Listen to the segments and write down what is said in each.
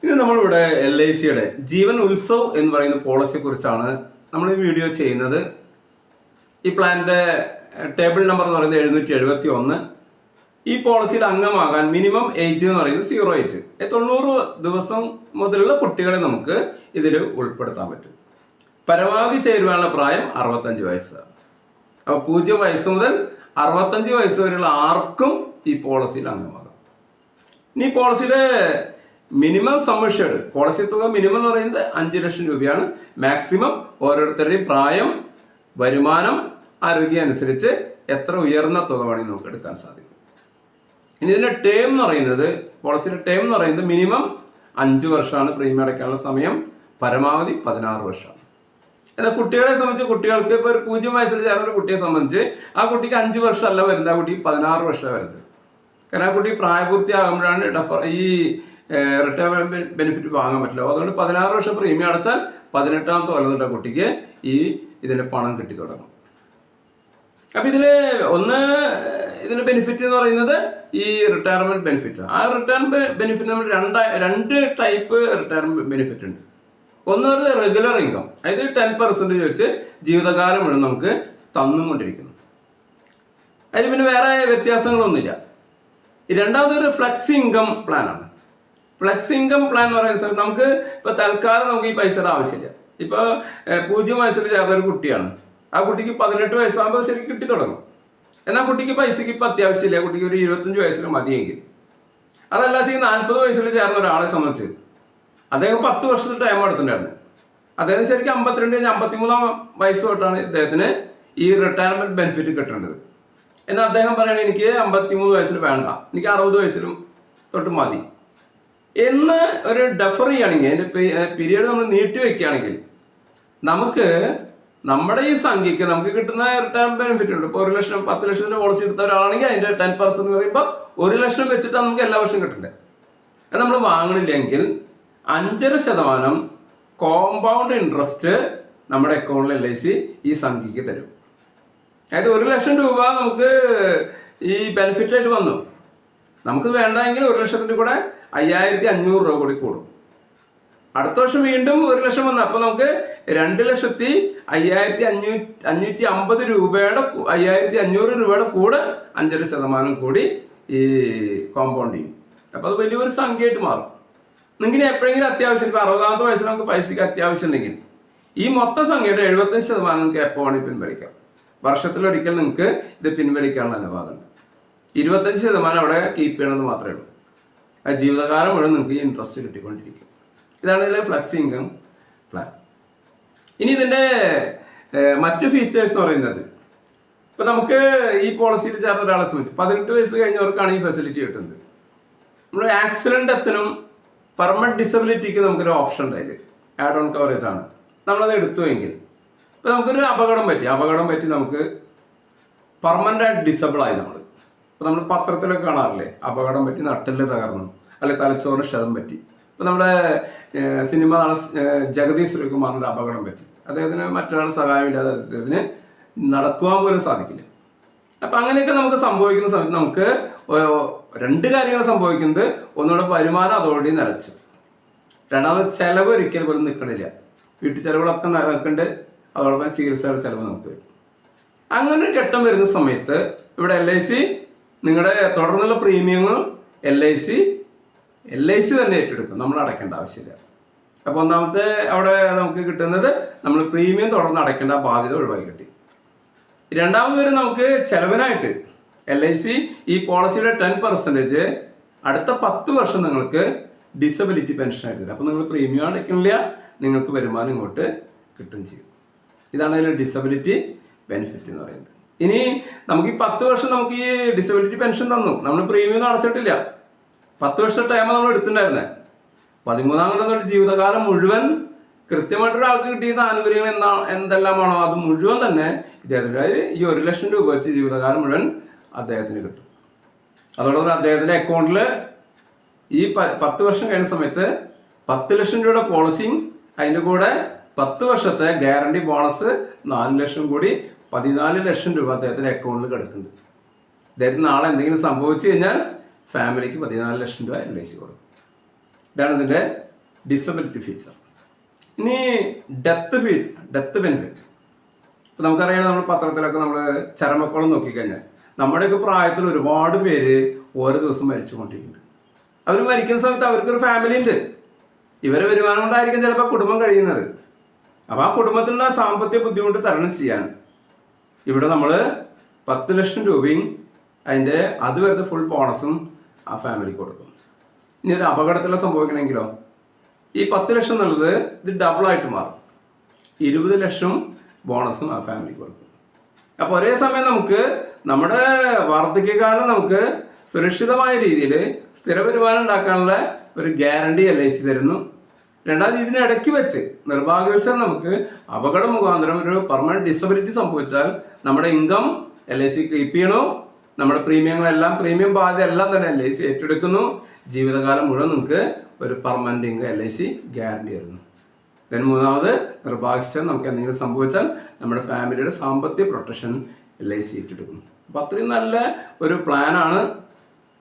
ഇത് നമ്മളിവിടെ LICയുടെ ജീവൻ ഉത്സവ് എന്ന് പറയുന്ന പോളിസിയെ കുറിച്ചാണ് നമ്മൾ ഈ വീഡിയോ ചെയ്യുന്നത്. ഈ പ്ലാനിന്റെ ടേബിൾ നമ്പർ എന്ന് പറയുന്നത് 771. ഈ പോളിസിയിൽ അംഗമാകാൻ മിനിമം ഏജ് എന്ന് പറയുന്നത് 0 ഏജ്. 90 ദിവസം മുതലുള്ള കുട്ടികളെ നമുക്ക് ഇതിൽ ഉൾപ്പെടുത്താൻ പറ്റും. പരമാവധി ചേരുവാനുള്ള പ്രായം 65 വയസ്സ്. അപ്പോൾ 0 വയസ്സ് മുതൽ 65 വയസ്സ് വരെയുള്ള ആർക്കും ഈ പോളിസിയിൽ അംഗമാകാം. ഇനി പോളിസിയുടെ മിനിമം സമ്മേഷേഡ് പോളിസി തുക മിനിമം എന്ന് പറയുന്നത് 5 ലക്ഷം രൂപയാണ്. മാക്സിമം ഓരോരുത്തരുടെയും പ്രായം, വരുമാനം, ആരോഗ്യം അനുസരിച്ച് എത്ര ഉയർന്ന തുക വേണമെങ്കിൽ നമുക്ക് എടുക്കാൻ സാധിക്കും. ഇനി ഇതിന്റെ ടേം എന്ന് പറയുന്നത് പോളിസിയുടെ ടേം എന്ന് പറയുന്നത് മിനിമം 5 വർഷമാണ് പ്രീമിയം അടയ്ക്കാനുള്ള സമയം, പരമാവധി 16 വർഷമാണ്. എന്നാൽ കുട്ടികളെ സംബന്ധിച്ച് കുട്ടികൾക്ക് ഇപ്പോൾ ഒരു 0 വയസ്സിൽ ചേർന്ന ഒരു കുട്ടിയെ സംബന്ധിച്ച് ആ കുട്ടിക്ക് 5 വർഷമല്ല വരുന്നത്, ആ കുട്ടി 16 വർഷമാണ് വരുന്നത്. കാരണം ആ കുട്ടി പ്രായപൂർത്തിയാകുമ്പോഴാണ് ഈ റിട്ടയർമെന്റ് ബെനിഫിറ്റ് വാങ്ങാൻ പറ്റില്ല. അതുകൊണ്ട് 16 വർഷം പ്രീമിയം അടച്ചാൽ 18ാമത്തെ കൊല്ലം തൊട്ട് കുട്ടിക്ക് ഇതിന്റെ പണം കിട്ടി തുടങ്ങും. അപ്പൊ ഇതിന്റെ ബെനിഫിറ്റ് എന്ന് പറയുന്നത് ഈ റിട്ടയർമെന്റ് ബെനിഫിറ്റ്. ആ റിട്ടയർമെന്റ് ബെനിഫിറ്റ് നമ്മൾ രണ്ട് ടൈപ്പ് റിട്ടയർമെന്റ് ബെനിഫിറ്റ് ഉണ്ട്. ഒന്ന് പറയുന്നത് റെഗുലർ ഇൻകം, അതായത് 10% വെച്ച് ജീവിതകാലം മുഴുവൻ നമുക്ക് തന്നുകൊണ്ടിരിക്കുന്നു. അതിന് പിന്നെ വേറെ വ്യത്യാസങ്ങളൊന്നുമില്ല. രണ്ടാമതൊരു ഫ്ലെക്സ് ഇൻകം പ്ലാൻ ആണ്. ഫ്ലെക്സ് ഇൻകം പ്ലാൻ എന്ന് പറയുന്ന സമയത്ത് നമുക്ക് ഇപ്പൊ തൽക്കാലം നമുക്ക് ഈ പൈസയുടെ ആവശ്യമില്ല. ഇപ്പൊ 0 വയസ്സിൽ ചേർന്ന ഒരു കുട്ടിയാണ്, ആ കുട്ടിക്ക് 18 വയസ്സാകുമ്പോൾ ശരിക്കും കിട്ടി തുടങ്ങും. എന്നാൽ കുട്ടിക്ക് പൈസക്ക് ഇപ്പൊ അത്യാവശ്യമില്ല, കുട്ടിക്ക് ഒരു 25 വയസ്സിൽ മതിയെങ്കിൽ. അതല്ല 40 വയസ്സിൽ ചേർന്ന ഒരാളെ സംബന്ധിച്ച് അദ്ദേഹം 10 വർഷത്തെ ടൈം എടുത്തിട്ടുണ്ടായിരുന്നു. അദ്ദേഹം ശരിക്കും 52 കഴിഞ്ഞ് 53-ാം വയസ്സ് തൊട്ടാണ് ഇദ്ദേഹത്തിന് ഈ റിട്ടയർമെന്റ് ബെനിഫിറ്റ് കിട്ടേണ്ടത്. എന്നാൽ അദ്ദേഹം പറയണത് എനിക്ക് 53 വയസ്സിൽ വേണ്ട, എനിക്ക് 60 വയസ്സിലും തൊട്ട് മതി എന്ന് ഒരു ഡെഫർ ചെയ്യുകയാണെങ്കിൽ, അതിന്റെ പീരീഡ് നമ്മൾ നീട്ടി വെക്കുകയാണെങ്കിൽ നമുക്ക് നമ്മുടെ ഈ സംഖ്യക്ക് നമുക്ക് കിട്ടുന്ന റിട്ടയർമെന്റ് ബെനിഫിറ്റ് ഉണ്ട്. ഇപ്പോൾ 1 ലക്ഷം 10 ലക്ഷത്തിന്റെ പോളിസി എടുത്ത ഒരാളാണെങ്കിൽ അതിന്റെ 10% എന്ന് പറയുമ്പോൾ 1 ലക്ഷം വെച്ചിട്ടാണ് നമുക്ക് എല്ലാ വർഷവും കിട്ടണ്ടേ. അത് നമ്മൾ വാങ്ങണില്ലെങ്കിൽ 5.5% കോമ്പൗണ്ട് ഇൻട്രസ്റ്റ് നമ്മുടെ അക്കൗണ്ടിൽ LIC ഈ സംഖ്യക്ക് തരും. അതായത് 1 ലക്ഷം രൂപ നമുക്ക് ഈ ബെനിഫിറ്റ് ആയിട്ട് വന്നു. നമുക്ക് വേണ്ടെങ്കിൽ 1 ലക്ഷത്തിന്റെ കൂടെ 5500 രൂപ കൂടി കൂടും. അടുത്ത വർഷം വീണ്ടും 1 ലക്ഷം വന്നു. അപ്പൊ നമുക്ക് 2,05,550 രൂപയുടെ 5,500 രൂപയുടെ കൂടെ 5.5% കൂടി ഈ കോമ്പൗണ്ട് ചെയ്യും. അപ്പൊ അത് വലിയൊരു സംഖ്യയായിട്ട് മാറും. നിങ്ങൾക്ക് എപ്പോഴെങ്കിലും അത്യാവശ്യം, ഇപ്പൊ 60ാമത്തെ വയസ്സിൽ നമുക്ക് പൈസക്ക് അത്യാവശ്യം ഉണ്ടെങ്കിൽ ഈ മൊത്തം സംഖ്യയുടെ 75% നിങ്ങൾക്ക് എപ്പോൾ വേണമെങ്കിൽ പിൻവലിക്കാം. വർഷത്തിലൊരിക്കൽ നിങ്ങൾക്ക് ഇത് പിൻവലിക്കാനുള്ള അനുവാദമുണ്ട്. 25% അവിടെ കീപ്പ് ചെയ്യണമെന്ന് മാത്രമേ ഉള്ളൂ. ആ ജീവിതകാലം മുഴുവൻ നിങ്ങൾക്ക് ഈ ഇൻട്രസ്റ്റ് കിട്ടിക്കൊണ്ടിരിക്കും. ഇതാണ് ഇതിലെ ഫ്ലെക്സ് ഇൻകം പ്ലാൻ. ഇനി ഇതിന്റെ മറ്റ് ഫീച്ചേഴ്സ് എന്ന് പറയുന്നത്, ഇപ്പൊ നമുക്ക് ഈ പോളിസിയിൽ ചേർന്ന ഒരാളെ സംബന്ധിച്ച് 18 വയസ്സ് കഴിഞ്ഞവർക്കാണ് ഈ ഫെസിലിറ്റി കിട്ടുന്നത്. നമ്മൾ ആക്സിഡന്റ് ഡെത്തിനും പെർമനന്റ് ഡിസബിലിറ്റിക്ക് നമുക്കൊരു ഓപ്ഷൻ ഉണ്ടായില്ല, ആഡ് ഓൺ കവറേജ് ആണ്. നമ്മളത് എടുത്തുവെങ്കിൽ ഇപ്പൊ നമുക്കൊരു അപകടം പറ്റി നമുക്ക് പെർമനന്റ് ആയിട്ട് ഡിസബിൾ ആയി ഇപ്പൊ നമ്മൾ പത്രത്തിലൊക്കെ കാണാറില്ലേ, അപകടം പറ്റി നട്ടെല്ല് തകർന്നു, അല്ലെ തലച്ചോറിന് ക്ഷതം പറ്റി. ഇപ്പൊ നമ്മുടെ സിനിമ നടൻ ജഗദീഷ് ശ്രീകുമാറിന്റെ അപകടം പറ്റി. അദ്ദേഹത്തിന് മറ്റൊരാൾ സഹായമില്ലാതെ അദ്ദേഹത്തിന് നടക്കുവാൻ പോലും സാധിക്കില്ല. അപ്പൊ അങ്ങനെയൊക്കെ നമുക്ക് സംഭവിക്കുന്ന സമയത്ത് നമുക്ക് 2 കാര്യങ്ങൾ സംഭവിക്കുന്നത്. ഒന്നുകൂടെ വരുമാനം അതോടെ നിലച്ചു. രണ്ടാമത് ചെലവ് ഒരിക്കലും പോലും നിൽക്കണില്ല. വീട്ടു ചെലവുകളൊക്കെ നിൽക്കുന്നുണ്ട്, അതോടൊപ്പം ചികിത്സയുടെ ചെലവ് നമുക്ക് വരും. അങ്ങനെ ഒരു ഘട്ടം വരുന്ന സമയത്ത് ഇവിടെ LIC നിങ്ങളുടെ തുടർന്നുള്ള പ്രീമിയങ്ങൾ LIC തന്നെ ഏറ്റെടുക്കും, നമ്മൾ അടയ്ക്കേണ്ട ആവശ്യമില്ല. അപ്പൊ ഒന്നാമത്തെ അവിടെ നമുക്ക് കിട്ടുന്നത് നമ്മൾ പ്രീമിയം തുടർന്ന് അടയ്ക്കേണ്ട ബാധ്യത ഒഴിവാക്കി കിട്ടി. രണ്ടാമത് വരെ നമുക്ക് ചെലവിനായിട്ട് LIC ഈ പോളിസിയുടെ 10% അടുത്ത 10 വർഷം നിങ്ങൾക്ക് ഡിസബിലിറ്റി പെൻഷൻ ആയിട്ട് തരും. അപ്പൊ നിങ്ങൾ പ്രീമിയം അടയ്ക്കണില്ല, നിങ്ങൾക്ക് വരുമാനം ഇങ്ങോട്ട് കിട്ടും ചെയ്യും. ഇതാണ് അതിൽ ഡിസബിലിറ്റി ബെനിഫിറ്റ് എന്ന് പറയുന്നത്. ഇനി നമുക്ക് ഈ 10 വർഷം നമുക്ക് ഈ ഡിസബിലിറ്റി പെൻഷൻ തന്നു, നമ്മൾ പ്രീമിയം അടച്ചിട്ടില്ല. 10 വർഷം ടൈം നമ്മൾ എടുത്തിട്ടുണ്ടായിരുന്നേ. 13ാം കൊല്ലം തൊട്ട് ജീവിതകാലം മുഴുവൻ കൃത്യമായിട്ടൊരാൾക്ക് കിട്ടിയിരുന്ന ആനുകൂല്യങ്ങൾ എന്തെല്ലാമാണോ അത് മുഴുവൻ തന്നെ ഇദ്ദേഹത്തിന് ഈ 1 ലക്ഷം രൂപ വെച്ച് ജീവിതകാലം മുഴുവൻ അദ്ദേഹത്തിന് കിട്ടും. അതോടൊപ്പം അദ്ദേഹത്തിന്റെ അക്കൗണ്ടിൽ ഈ 10 വർഷം കഴിഞ്ഞ സമയത്ത് 10 ലക്ഷം രൂപയുടെ പോളിസിയും അതിൻ്റെ കൂടെ 10 വർഷത്തെ ഗ്യാരണ്ടി ബോണസ് 4 ലക്ഷം കൂടി 14 ലക്ഷം രൂപ അദ്ദേഹത്തിന്റെ അക്കൗണ്ടിൽ കിടക്കുന്നുണ്ട്. അദ്ദേഹത്തിന് നാളെ എന്തെങ്കിലും സംഭവിച്ചു കഴിഞ്ഞാൽ ഫാമിലിക്ക് 14 ലക്ഷം രൂപ LIC കൊടുക്കും. ഇതാണ് ഇതിന്റെ ഡിസബിലിറ്റി ഫീച്ചർ. ഇനി ഡെത്ത് ബെനിഫിറ്റ്. ഇപ്പം നമുക്കറിയാം, നമ്മൾ പത്രത്തിലൊക്കെ നമ്മൾ ചരമക്കോളം നോക്കിക്കഴിഞ്ഞാൽ നമ്മുടെയൊക്കെ പ്രായത്തിൽ ഒരുപാട് പേര് ഓരോ ദിവസം മരിച്ചുകൊണ്ടിരിക്കുന്നുണ്ട്. അവർ മരിക്കുന്ന സമയത്ത് അവർക്കൊരു ഫാമിലി ഉണ്ട്. ഇവരെ വരുമാനം കൊണ്ടായിരിക്കും ചിലപ്പോൾ കുടുംബം കഴിയുന്നത്. അപ്പോൾ ആ കുടുംബത്തിനുള്ള സാമ്പത്തിക ബുദ്ധിമുട്ട് തരണം ചെയ്യാൻ ഇവിടെ നമ്മൾ 10 ലക്ഷം രൂപയും അതിൻ്റെ അത് വരുന്ന ഫുൾ ബോണസും ആ ഫാമിലിക്ക് കൊടുക്കും. ഇനി ഒരു അപകടത്തിൽ സംഭവിക്കണമെങ്കിലോ ഈ 10 ലക്ഷം എന്നുള്ളത് ഇത് ഡബിളായിട്ട് മാറും. 20 ലക്ഷം ബോണസും ആ ഫാമിലിക്ക് കൊടുക്കും. അപ്പോൾ ഒരേ സമയം നമുക്ക് നമ്മുടെ വാർദ്ധക്യകാലം നമുക്ക് സുരക്ഷിതമായ രീതിയിൽ സ്ഥിര വരുമാനം ഉണ്ടാക്കാനുള്ള ഒരു ഗ്യാരണ്ടി LIC തരുന്നു. രണ്ടാമത് ഇതിനിടയ്ക്ക് വെച്ച് നിർഭാഗ്യവശാൽ നമുക്ക് അപകടം മുഖാന്തരം ഒരു പെർമനന്റ് ഡിസബിലിറ്റി സംഭവിച്ചാൽ നമ്മുടെ ഇൻകം LIC കീപ്പ് ചെയ്യണോ, നമ്മുടെ പ്രീമിയങ്ങളെല്ലാം പ്രീമിയം ബാധ്യത എല്ലാം തന്നെ LIC ഏറ്റെടുക്കുന്നു. ജീവിതകാലം മുഴുവൻ നമുക്ക് ഒരു പെർമനന്റ് ഇൻകം LIC ഗ്യാരണ്ടി തരുന്നു. ദെൻ മൂന്നാമത് നിർഭാഗ്യവശാൽ നമുക്ക് എന്തെങ്കിലും സംഭവിച്ചാൽ നമ്മുടെ ഫാമിലിയുടെ സാമ്പത്തിക പ്രൊട്ടക്ഷൻ LIC ഏറ്റെടുക്കുന്നു. അപ്പം അത്രയും നല്ല ഒരു പ്ലാനാണ്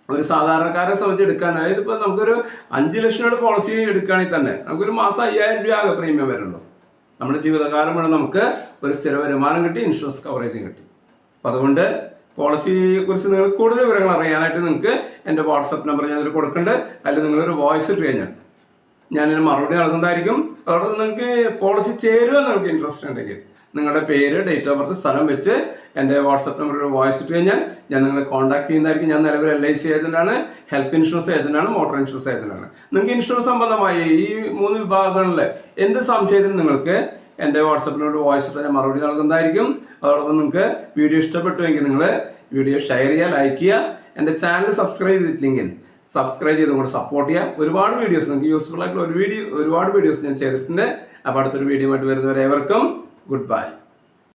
ഒരു സാധാരണക്കാരെ സംബന്ധിച്ച് എടുക്കാൻ. അതായത് ഇപ്പോൾ നമുക്കൊരു 5 ലക്ഷം രൂപയുടെ പോളിസി എടുക്കുകയാണെങ്കിൽ തന്നെ നമുക്കൊരു മാസം 5000 രൂപ ആകെ പ്രീമിയം വരുള്ളൂ. നമ്മുടെ ജീവിതകാലം മുഴുവൻ നമുക്ക് ഒരു സ്ഥിര വരുമാനം കിട്ടി, ഇൻഷുറൻസ് കവറേജും കിട്ടി. അപ്പം അതുകൊണ്ട് പോളിസിയെ കുറിച്ച് നിങ്ങൾ കൂടുതൽ വിവരങ്ങൾ അറിയാനായിട്ട് നിങ്ങൾക്ക് എൻ്റെ വാട്സപ്പ് നമ്പർ ഞാനതിൽ കൊടുക്കുന്നുണ്ട്. അതിൽ നിങ്ങളൊരു വോയിസ് ഇട്ട് കഴിഞ്ഞാൽ ഞാനൊരു മറുപടി നൽകുന്നതായിരിക്കും. അതോടെ നിങ്ങൾക്ക് പോളിസി ചേരുക നിങ്ങൾക്ക് ഇൻട്രസ്റ്റ് ഉണ്ടെങ്കിൽ നിങ്ങളുടെ പേര്, ഡേറ്റ് ഓഫ് ബർത്ത്, സ്ഥലം വെച്ച് എൻ്റെ വാട്സപ്പ് നമ്പറിൽ വോയിസ് ഇട്ട് കഴിഞ്ഞാൽ ഞാൻ നിങ്ങളെ കോൺടാക്ട് ചെയ്യുന്നതായിരിക്കും. ഞാൻ നിലവിൽ LIC ഏജന്റാണ്, ഹെൽത്ത് ഇൻഷുറൻസ് ഏജന്റാണ്, മോട്ടോർ ഇൻഷുറൻസ് ഏജന്റാണ്. നിങ്ങൾക്ക് ഇൻഷുറൻസ് സംബന്ധമായി ഈ 3 വിഭാഗങ്ങളിലെ എന്ത് സംശയത്തിനും നിങ്ങൾക്ക് എൻ്റെ വാട്സപ്പിനോട് വോയിസ് ഇട്ട് ഞാൻ മറുപടി നൽകുന്നതായിരിക്കും. അതോടൊപ്പം നിങ്ങൾക്ക് വീഡിയോ ഇഷ്ടപ്പെട്ടുവെങ്കിൽ നിങ്ങൾ വീഡിയോ ഷെയർ ചെയ്യുക, ലൈക്ക് ചെയ്യുക. എൻ്റെ ചാനൽ സബ്സ്ക്രൈബ് ചെയ്തിട്ടില്ലെങ്കിൽ സബ്സ്ക്രൈബ് ചെയ്തും കൂടെ സപ്പോർട്ട് ചെയ്യുക. ഒരുപാട് വീഡിയോസ് നിങ്ങൾക്ക് യൂസ്ഫുൾ ആയിട്ടുള്ള ഒരുപാട് വീഡിയോസ് ഞാൻ ചെയ്തിട്ടുണ്ട്. അപ്പോൾ അടുത്തൊരു വീഡിയോ ആയിട്ട് വരുന്നവരെ ഏവർക്കും ഗുഡ് ബൈ.